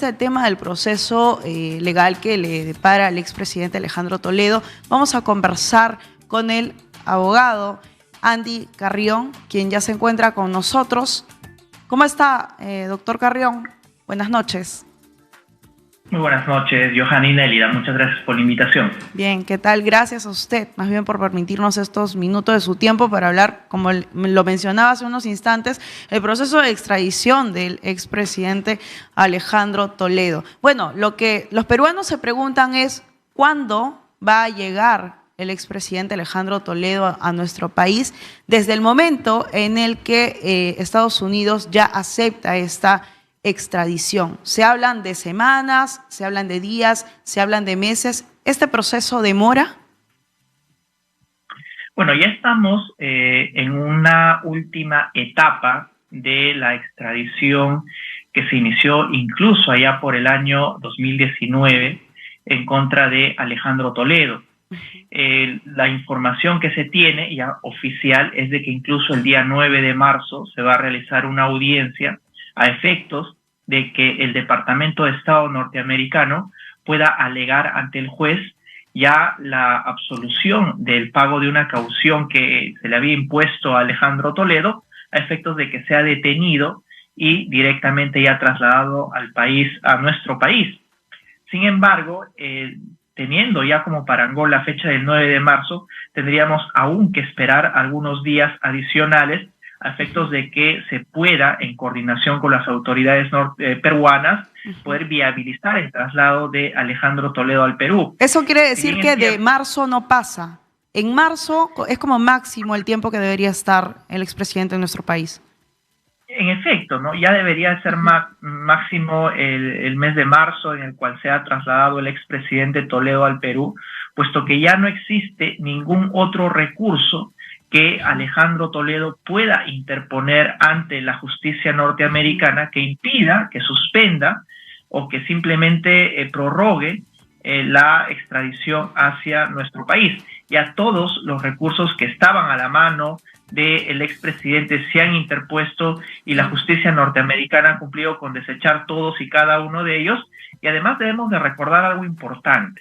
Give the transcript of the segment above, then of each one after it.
El tema del proceso legal que le depara al expresidente Alejandro Toledo, vamos a conversar con el abogado Andy Carrión, quien ya se encuentra con nosotros. ¿Cómo está, doctor Carrión? Buenas noches. Muy buenas noches, Johanny Nélida. Muchas gracias por la invitación. Bien, ¿qué tal? Gracias a usted, más bien por permitirnos estos minutos de su tiempo para hablar, como lo mencionaba hace unos instantes, el proceso de extradición del expresidente Alejandro Toledo. Bueno, lo que los peruanos se preguntan es, ¿cuándo va a llegar el expresidente Alejandro Toledo a nuestro país? Desde el momento en el que Estados Unidos ya acepta esta extradición. Se hablan de semanas, se hablan de días, se hablan de meses. ¿Este proceso demora? Bueno, ya estamos en una última etapa de la extradición que se inició incluso allá por el año 2019 en contra de Alejandro Toledo. La información que se tiene ya oficial es de que incluso el día 9 de marzo se va a realizar una audiencia a efectos de que el Departamento de Estado norteamericano pueda alegar ante el juez ya la absolución del pago de una caución que se le había impuesto a Alejandro Toledo a efectos de que sea detenido y directamente ya trasladado al país, a nuestro país. Sin embargo, teniendo ya como parangón la fecha del 9 de marzo, tendríamos aún que esperar algunos días adicionales a efectos de que se pueda, en coordinación con las autoridades peruanas, poder viabilizar el traslado de Alejandro Toledo al Perú. Eso quiere decir que de marzo no pasa. En marzo es como máximo el tiempo que debería estar el expresidente en nuestro país. En efecto, ¿no? Ya debería ser máximo el mes de marzo en el cual se ha trasladado el expresidente Toledo al Perú, puesto que ya no existe ningún otro recurso que Alejandro Toledo pueda interponer ante la justicia norteamericana que impida, que suspenda o que simplemente prorrogue la extradición hacia nuestro país. Ya todos los recursos que estaban a la mano del expresidente se han interpuesto y la justicia norteamericana ha cumplido con desechar todos y cada uno de ellos. Y además debemos de recordar algo importante.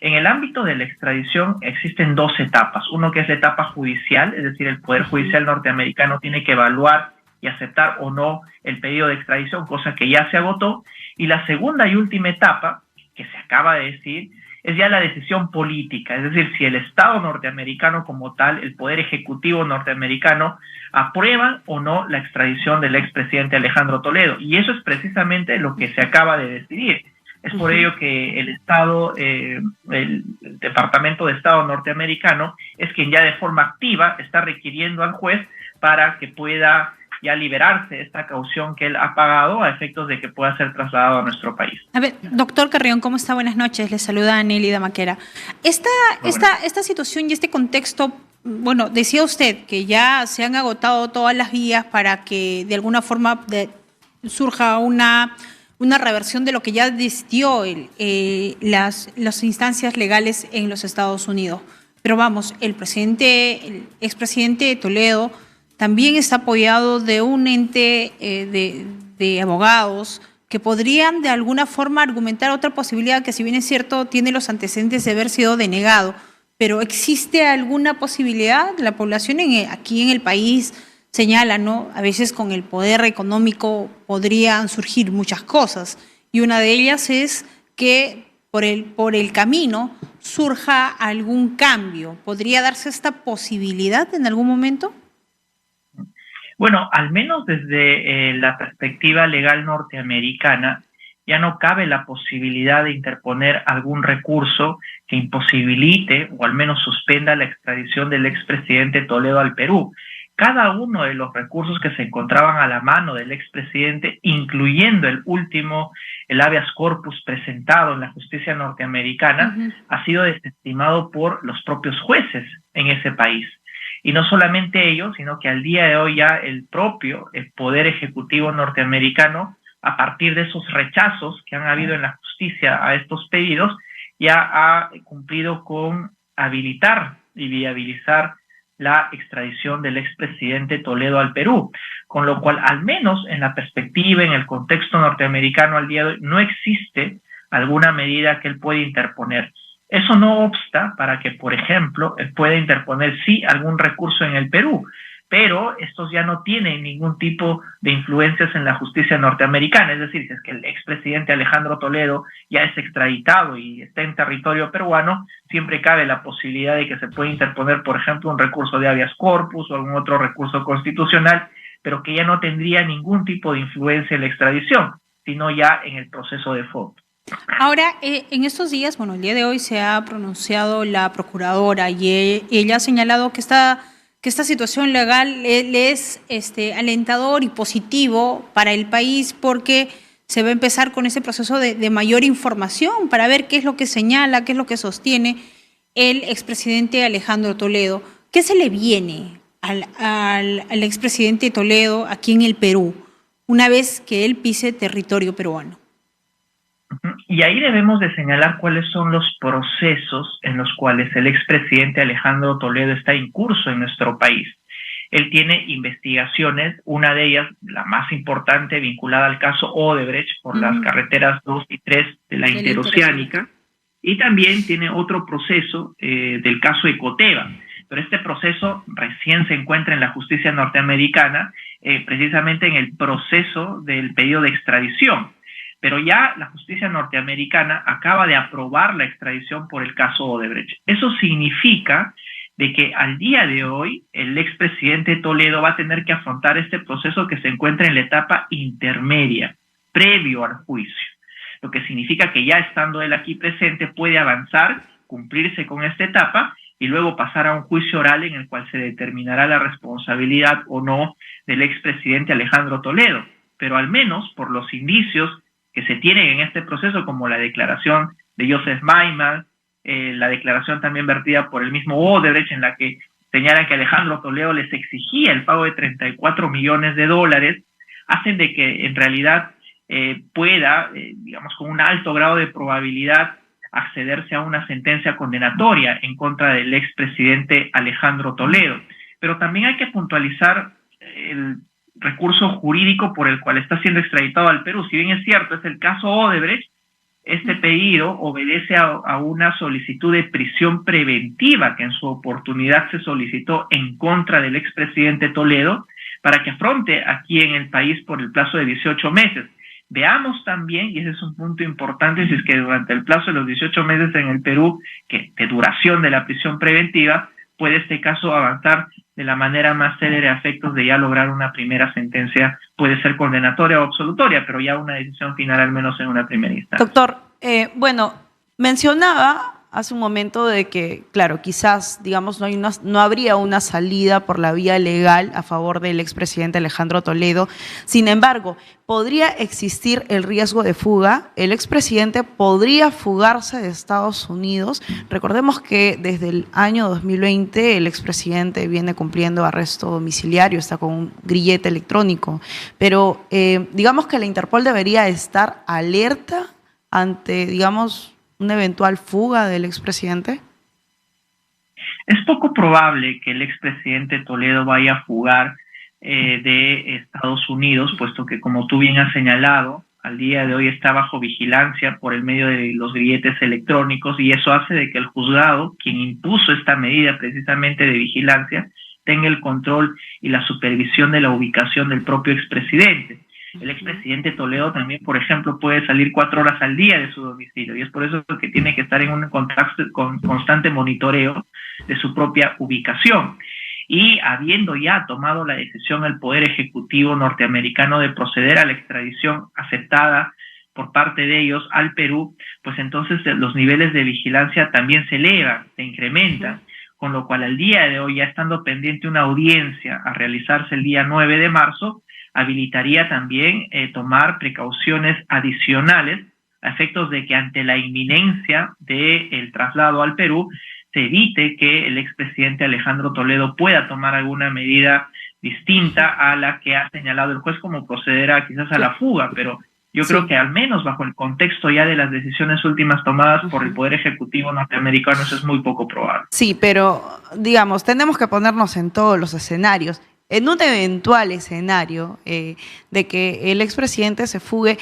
En el ámbito de la extradición existen dos etapas. Uno que es la etapa judicial, es decir, el Poder Judicial norteamericano tiene que evaluar y aceptar o no el pedido de extradición, cosa que ya se agotó. Y la segunda y última etapa, que se acaba de decir, es ya la decisión política, es decir, si el Estado norteamericano como tal, el Poder Ejecutivo norteamericano, aprueba o no la extradición del expresidente Alejandro Toledo. Y eso es precisamente lo que se acaba de decidir. Es por ello que el Estado, el Departamento de Estado norteamericano es quien ya de forma activa está requiriendo al juez para que pueda ya liberarse esta caución que él ha pagado a efectos de que pueda ser trasladado a nuestro país. A ver, doctor Carrión, ¿cómo está? Buenas noches. Le saluda Nélida Maquera. Esta situación y este contexto, bueno, decía usted que ya se han agotado todas las vías para que de alguna forma surja una reversión de lo que ya decidió las instancias legales en los Estados Unidos. Pero vamos, el expresidente Toledo también está apoyado de un ente de abogados que podrían de alguna forma argumentar otra posibilidad que, si bien es cierto, tiene los antecedentes de haber sido denegado, pero ¿existe alguna posibilidad? La población aquí en el país señala, ¿no? A veces con el poder económico podrían surgir muchas cosas, y una de ellas es que por el camino surja algún cambio. ¿Podría darse esta posibilidad en algún momento? Bueno, al menos desde la perspectiva legal norteamericana, ya no cabe la posibilidad de interponer algún recurso que imposibilite o al menos suspenda la extradición del expresidente Toledo al Perú. Cada uno de los recursos que se encontraban a la mano del expresidente, incluyendo el último, el habeas corpus presentado en la justicia norteamericana, ha sido desestimado por los propios jueces en ese país. Y no solamente ello, sino que al día de hoy ya el Poder Ejecutivo norteamericano, a partir de esos rechazos que han habido en la justicia a estos pedidos, ya ha cumplido con habilitar y viabilizar la extradición del expresidente Toledo al Perú, con lo cual, al menos en la perspectiva, en el contexto norteamericano al día de hoy, no existe alguna medida que él pueda interponer. Eso no obsta para que, por ejemplo, él pueda interponer sí algún recurso en el Perú, pero estos ya no tienen ningún tipo de influencias en la justicia norteamericana. Es decir, si es que el expresidente Alejandro Toledo ya es extraditado y está en territorio peruano, siempre cabe la posibilidad de que se pueda interponer, por ejemplo, un recurso de habeas corpus o algún otro recurso constitucional, pero que ya no tendría ningún tipo de influencia en la extradición, sino ya en el proceso de fondo. Ahora, en estos días, bueno, el día de hoy se ha pronunciado la procuradora y ella ha señalado que esta situación legal le es alentador y positivo para el país porque se va a empezar con ese proceso de mayor información para ver qué es lo que señala, qué es lo que sostiene el expresidente Alejandro Toledo. ¿Qué se le viene al expresidente Toledo aquí en el Perú una vez que él pise territorio peruano? Y ahí debemos de señalar cuáles son los procesos en los cuales el expresidente Alejandro Toledo está incurso en nuestro país. Él tiene investigaciones, una de ellas, la más importante, vinculada al caso Odebrecht por las carreteras 2 y 3 de la interoceánica, y también tiene otro proceso del caso Ecoteva. Pero este proceso recién se encuentra en la justicia norteamericana, precisamente en el proceso del pedido de extradición. Pero ya la justicia norteamericana acaba de aprobar la extradición por el caso Odebrecht. Eso significa de que al día de hoy el expresidente Toledo va a tener que afrontar este proceso que se encuentra en la etapa intermedia, previo al juicio. Lo que significa que ya estando él aquí presente puede avanzar, cumplirse con esta etapa y luego pasar a un juicio oral en el cual se determinará la responsabilidad o no del expresidente Alejandro Toledo. Pero al menos por los indicios que se tienen en este proceso, como la declaración de Joseph Maiman, la declaración también vertida por el mismo Odebrecht, en la que señalan que Alejandro Toledo les exigía el pago de $34 millones, hacen de que en realidad pueda, digamos, con un alto grado de probabilidad, accederse a una sentencia condenatoria en contra del expresidente Alejandro Toledo. Pero también hay que puntualizar el recurso jurídico por el cual está siendo extraditado al Perú. Si bien es cierto, es el caso Odebrecht, este pedido obedece a una solicitud de prisión preventiva que en su oportunidad se solicitó en contra del expresidente Toledo para que afronte aquí en el país por el plazo de 18 meses. Veamos también, y ese es un punto importante, si es que durante el plazo de los 18 meses en el Perú, que de duración de la prisión preventiva, puede este caso avanzar de la manera más célere a efectos de ya lograr una primera sentencia, puede ser condenatoria o absolutoria, pero ya una decisión final al menos en una primera instancia. Doctor, bueno, mencionaba hace un momento de que, claro, quizás, digamos, no habría una salida por la vía legal a favor del expresidente Alejandro Toledo. Sin embargo, podría existir el riesgo de fuga. El expresidente podría fugarse de Estados Unidos. Recordemos que desde el año 2020 el expresidente viene cumpliendo arresto domiciliario, está con un grillete electrónico. Pero digamos que la Interpol debería estar alerta ante, digamos, una eventual fuga del expresidente. Es poco probable que el expresidente Toledo vaya a fugar de Estados Unidos, puesto que, como tú bien has señalado, al día de hoy está bajo vigilancia por el medio de los grilletes electrónicos, y eso hace de que el juzgado, quien impuso esta medida precisamente de vigilancia, tenga el control y la supervisión de la ubicación del propio expresidente. El expresidente Toledo también, por ejemplo, puede salir 4 horas al día de su domicilio, y es por eso que tiene que estar en un constante monitoreo de su propia ubicación. Y habiendo ya tomado la decisión el Poder Ejecutivo norteamericano de proceder a la extradición aceptada por parte de ellos al Perú, pues entonces los niveles de vigilancia también se elevan, se incrementan, con lo cual al día de hoy, ya estando pendiente una audiencia a realizarse el día 9 de marzo, habilitaría también tomar precauciones adicionales a efectos de que ante la inminencia del traslado al Perú se evite que el expresidente Alejandro Toledo pueda tomar alguna medida distinta a la que ha señalado el juez como proceder quizás a la fuga, pero Yo creo que al menos bajo el contexto ya de las decisiones últimas tomadas por el Poder Ejecutivo norteamericano, eso es muy poco probable. Sí, pero digamos, tenemos que ponernos en todos los escenarios. En un eventual escenario de que el expresidente se fugue,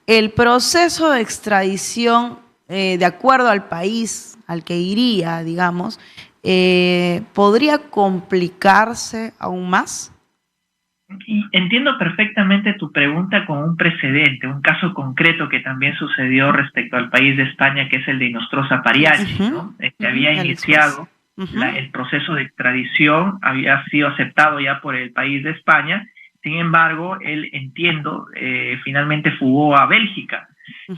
el proceso de extradición, de acuerdo al país al que iría, digamos, ¿podría complicarse aún más? Y entiendo perfectamente tu pregunta con un precedente, un caso concreto que también sucedió respecto al país de España, que es el de Inostroza Pariachi, ¿no? Que había iniciado el proceso de extradición, había sido aceptado ya por el país de España. Sin embargo, él, entiendo, finalmente fugó a Bélgica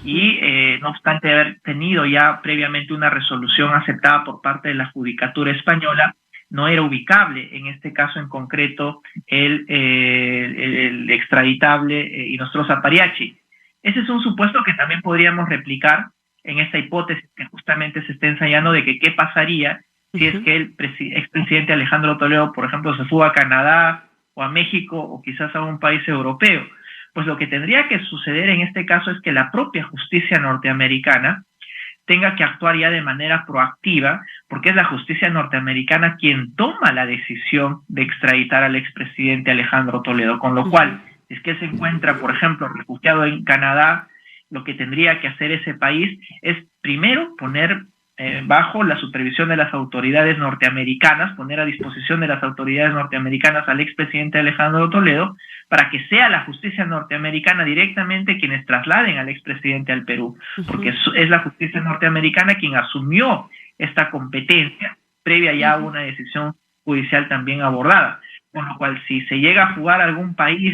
y no obstante haber tenido ya previamente una resolución aceptada por parte de la Judicatura española, no era ubicable, en este caso en concreto, el extraditable Inostroza Pariachi. Ese es un supuesto que también podríamos replicar en esta hipótesis que justamente se está ensayando de que qué pasaría si es que el expresidente Alejandro Toledo, por ejemplo, se fuga a Canadá o a México o quizás a un país europeo. Pues lo que tendría que suceder en este caso es que la propia justicia norteamericana tenga que actuar ya de manera proactiva, porque es la justicia norteamericana quien toma la decisión de extraditar al expresidente Alejandro Toledo, con lo cual, si es que él se encuentra, por ejemplo, refugiado en Canadá, lo que tendría que hacer ese país es primero poner bajo la supervisión de las autoridades norteamericanas, poner a disposición de las autoridades norteamericanas al expresidente Alejandro Toledo, para que sea la justicia norteamericana directamente quienes trasladen al expresidente al Perú, porque es la justicia norteamericana quien asumió esta competencia previa ya a una decisión judicial también abordada. Con lo cual, si se llega a jugar a algún país,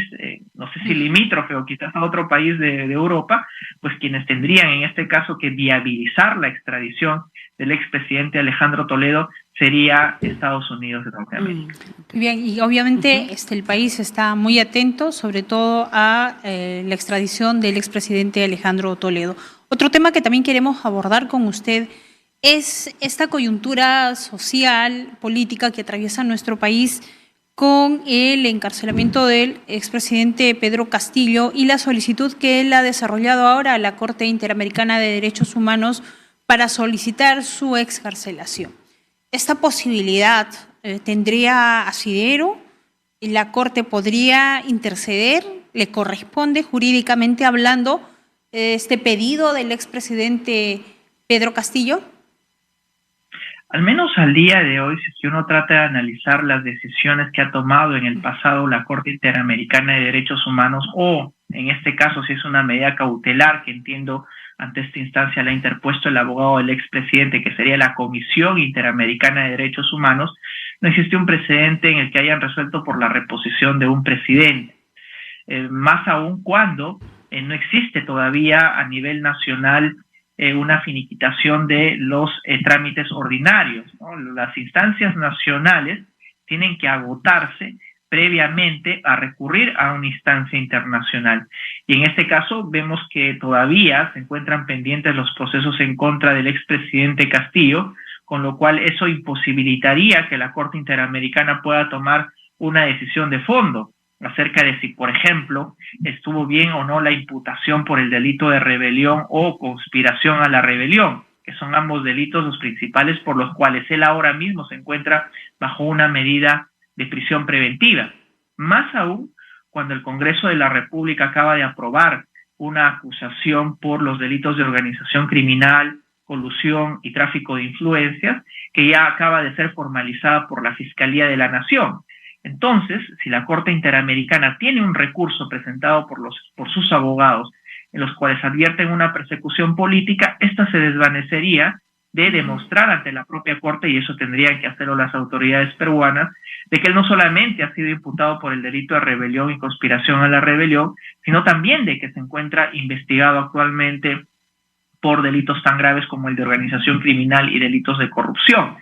no sé si limítrofe o quizás a otro país de Europa, pues quienes tendrían en este caso que viabilizar la extradición del expresidente Alejandro Toledo sería Estados Unidos de Norteamérica. Bien, y obviamente el país está muy atento, sobre todo a la extradición del expresidente Alejandro Toledo. Otro tema que también queremos abordar con usted es esta coyuntura social, política que atraviesa nuestro país con el encarcelamiento del expresidente Pedro Castillo y la solicitud que él ha desarrollado ahora a la Corte Interamericana de Derechos Humanos para solicitar su excarcelación. ¿Esta posibilidad tendría asidero? ¿La Corte podría interceder? ¿Le corresponde jurídicamente hablando este pedido del expresidente Pedro Castillo? Al menos al día de hoy, si uno trata de analizar las decisiones que ha tomado en el pasado la Corte Interamericana de Derechos Humanos, o en este caso si es una medida cautelar que entiendo ante esta instancia la ha interpuesto el abogado del expresidente, que sería la Comisión Interamericana de Derechos Humanos, no existe un precedente en el que hayan resuelto por la reposición de un presidente. Más aún cuando no existe todavía a nivel nacional una finiquitación de los trámites ordinarios, ¿no? Las instancias nacionales tienen que agotarse previamente a recurrir a una instancia internacional. Y en este caso vemos que todavía se encuentran pendientes los procesos en contra del expresidente Castillo, con lo cual eso imposibilitaría que la Corte Interamericana pueda tomar una decisión de fondo acerca de si, por ejemplo, estuvo bien o no la imputación por el delito de rebelión o conspiración a la rebelión, que son ambos delitos los principales por los cuales él ahora mismo se encuentra bajo una medida de prisión preventiva. Más aún cuando el Congreso de la República acaba de aprobar una acusación por los delitos de organización criminal, colusión y tráfico de influencias, que ya acaba de ser formalizada por la Fiscalía de la Nación. Entonces, si la Corte Interamericana tiene un recurso presentado por sus abogados en los cuales advierten una persecución política, esta se desvanecería de demostrar ante la propia Corte, y eso tendrían que hacerlo las autoridades peruanas, de que él no solamente ha sido imputado por el delito de rebelión y conspiración a la rebelión, sino también de que se encuentra investigado actualmente por delitos tan graves como el de organización criminal y delitos de corrupción.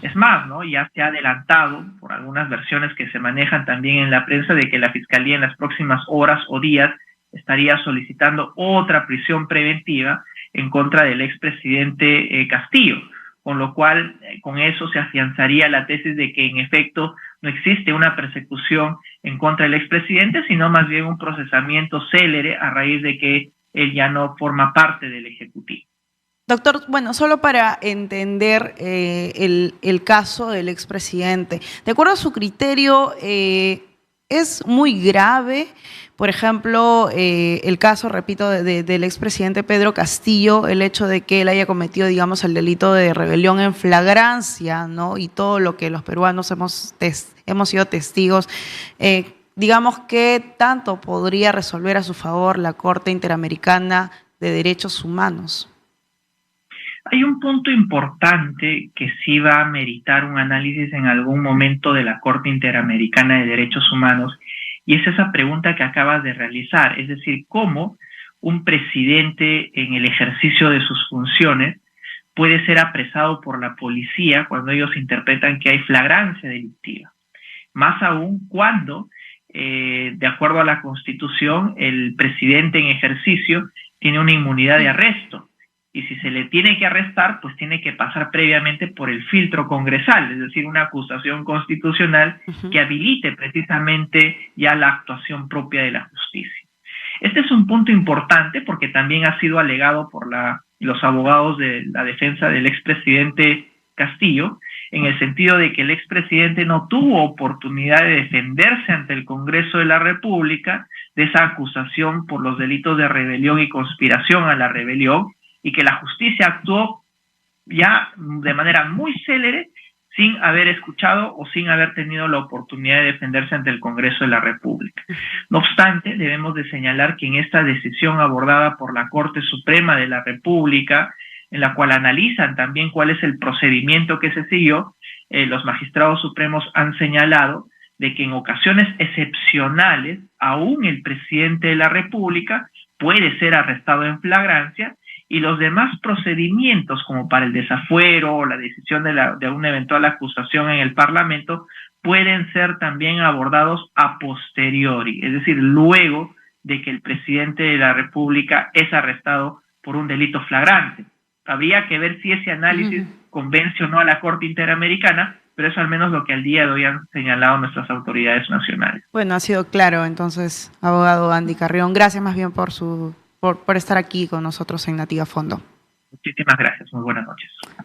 Es más, ¿no? Ya se ha adelantado por algunas versiones que se manejan también en la prensa de que la Fiscalía en las próximas horas o días estaría solicitando otra prisión preventiva en contra del expresidente Castillo, con lo cual con eso se afianzaría la tesis de que en efecto no existe una persecución en contra del expresidente, sino más bien un procesamiento célere a raíz de que él ya no forma parte del Ejecutivo. Doctor, bueno, solo para entender el caso del expresidente, de acuerdo a su criterio, es muy grave, por ejemplo, el caso, repito, del expresidente Pedro Castillo, el hecho de que él haya cometido, digamos, el delito de rebelión en flagrancia, ¿no? Y todo lo que los peruanos hemos sido testigos. Digamos, ¿qué tanto podría resolver a su favor la Corte Interamericana de Derechos Humanos? Hay un punto importante que sí va a meritar un análisis en algún momento de la Corte Interamericana de Derechos Humanos, y es esa pregunta que acabas de realizar, es decir, cómo un presidente en el ejercicio de sus funciones puede ser apresado por la policía cuando ellos interpretan que hay flagrancia delictiva. Más aún cuando, de acuerdo a la Constitución, el presidente en ejercicio tiene una inmunidad de arresto. Y si se le tiene que arrestar, pues tiene que pasar previamente por el filtro congresal, es decir, una acusación constitucional que habilite precisamente ya la actuación propia de la justicia. Este es un punto importante porque también ha sido alegado por los abogados de la defensa del expresidente Castillo, en el sentido de que el expresidente no tuvo oportunidad de defenderse ante el Congreso de la República de esa acusación por los delitos de rebelión y conspiración a la rebelión, y que la justicia actuó ya de manera muy célere sin haber escuchado o sin haber tenido la oportunidad de defenderse ante el Congreso de la República. No obstante, debemos de señalar que en esta decisión abordada por la Corte Suprema de la República, en la cual analizan también cuál es el procedimiento que se siguió, los magistrados supremos han señalado de que en ocasiones excepcionales, aún el presidente de la República puede ser arrestado en flagrancia, y los demás procedimientos, como para el desafuero o la decisión de una eventual acusación en el Parlamento, pueden ser también abordados a posteriori, es decir, luego de que el presidente de la República es arrestado por un delito flagrante. Habría que ver si ese análisis convence o no a la Corte Interamericana, pero es al menos lo que al día de hoy han señalado nuestras autoridades nacionales. Bueno, ha sido claro, entonces, abogado Andy Carrión. Gracias más bien por estar aquí con nosotros en Nativa Fondo. Muchísimas gracias. Muy buenas noches.